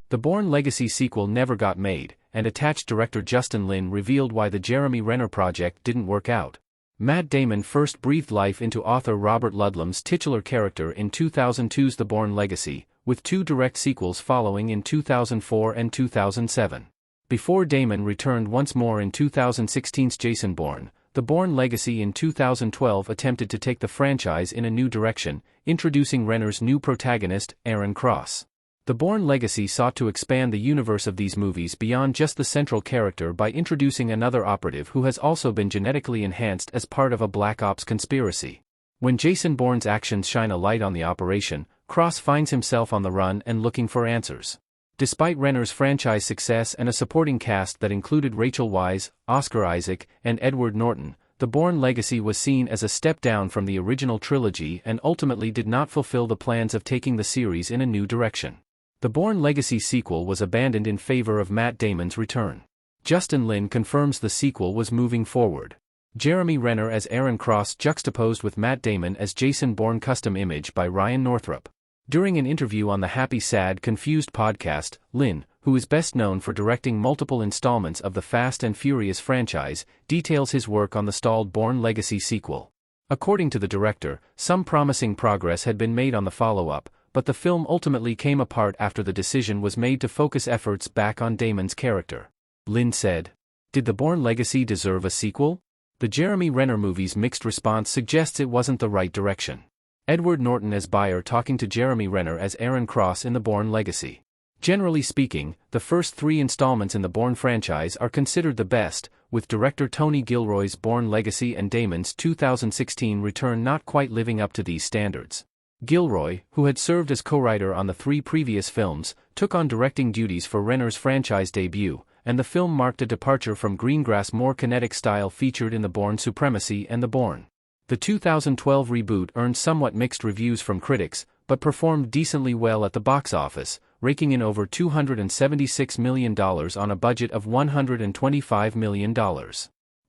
The Bourne Legacy sequel never got made, and attached director Justin Lin revealed why the Jeremy Renner project didn't work out. Matt Damon first breathed life into author Robert Ludlum's titular character in 2002's The Bourne Legacy, with 2 direct sequels following in 2004 and 2007. Before Damon returned once more in 2016's Jason Bourne, The Bourne Legacy in 2012 attempted to take the franchise in a new direction, introducing Renner's new protagonist, Aaron Cross. The Bourne Legacy sought to expand the universe of these movies beyond just the central character by introducing another operative who has also been genetically enhanced as part of a Black Ops conspiracy. When Jason Bourne's actions shine a light on the operation, Cross finds himself on the run and looking for answers. Despite Renner's franchise success and a supporting cast that included Rachel Weisz, Oscar Isaac, and Edward Norton, The Bourne Legacy was seen as a step down from the original trilogy and ultimately did not fulfill the plans of taking the series in a new direction. The Bourne Legacy sequel was abandoned in favor of Matt Damon's return. Justin Lin confirms the sequel was moving forward. Jeremy Renner as Aaron Cross juxtaposed with Matt Damon as Jason Bourne. Custom image by Ryan Northrup. During an interview on the Happy Sad Confused podcast, Lin, who is best known for directing multiple installments of the Fast and Furious franchise, details his work on the stalled Bourne Legacy sequel. According to the director, some promising progress had been made on the follow-up, but the film ultimately came apart after the decision was made to focus efforts back on Damon's character. Lin said, "Did The Bourne Legacy deserve a sequel? The Jeremy Renner movie's mixed response suggests it wasn't the right direction." Edward Norton as Bayer talking to Jeremy Renner as Aaron Cross in The Bourne Legacy. Generally speaking, the first 3 installments in the Bourne franchise are considered the best, with director Tony Gilroy's Bourne Legacy and Damon's 2016 return not quite living up to these standards. Gilroy, who had served as co-writer on the 3 previous films, took on directing duties for Renner's franchise debut, and the film marked a departure from Greengrass' more kinetic style featured in The Bourne Supremacy and The Bourne. The 2012 reboot earned somewhat mixed reviews from critics, but performed decently well at the box office, raking in over $276 million on a budget of $125 million.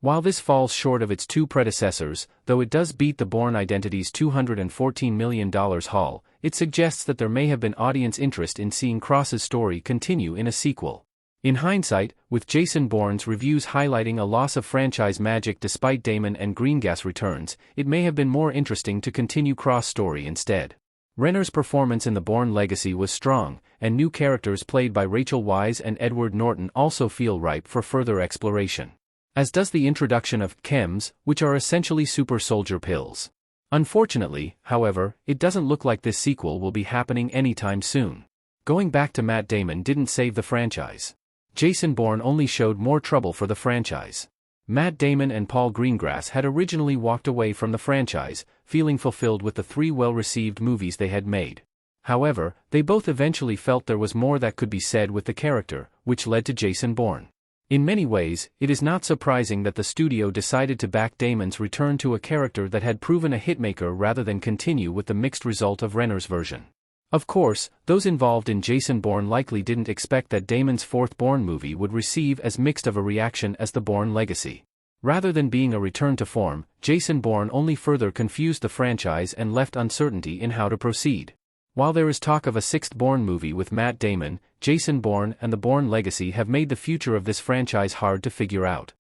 While this falls short of its 2 predecessors, though it does beat The Bourne Identity's $214 million haul, it suggests that there may have been audience interest in seeing Cross's story continue in a sequel. In hindsight, with Jason Bourne's reviews highlighting a loss of franchise magic despite Damon and Greengrass returns, it may have been more interesting to continue Cross' story instead. Renner's performance in The Bourne Legacy was strong, and new characters played by Rachel Weisz and Edward Norton also feel ripe for further exploration. As does the introduction of chems, which are essentially super soldier pills. Unfortunately, however, it doesn't look like this sequel will be happening anytime soon. Going back to Matt Damon didn't save the franchise. Jason Bourne only showed more trouble for the franchise. Matt Damon and Paul Greengrass had originally walked away from the franchise, feeling fulfilled with the 3 well-received movies they had made. However, they both eventually felt there was more that could be said with the character, which led to Jason Bourne. In many ways, it is not surprising that the studio decided to back Damon's return to a character that had proven a hitmaker rather than continue with the mixed result of Renner's version. Of course, those involved in Jason Bourne likely didn't expect that Damon's 4th Bourne movie would receive as mixed of a reaction as The Bourne Legacy. Rather than being a return to form, Jason Bourne only further confused the franchise and left uncertainty in how to proceed. While there is talk of a 6th Bourne movie with Matt Damon, Jason Bourne and The Bourne Legacy have made the future of this franchise hard to figure out.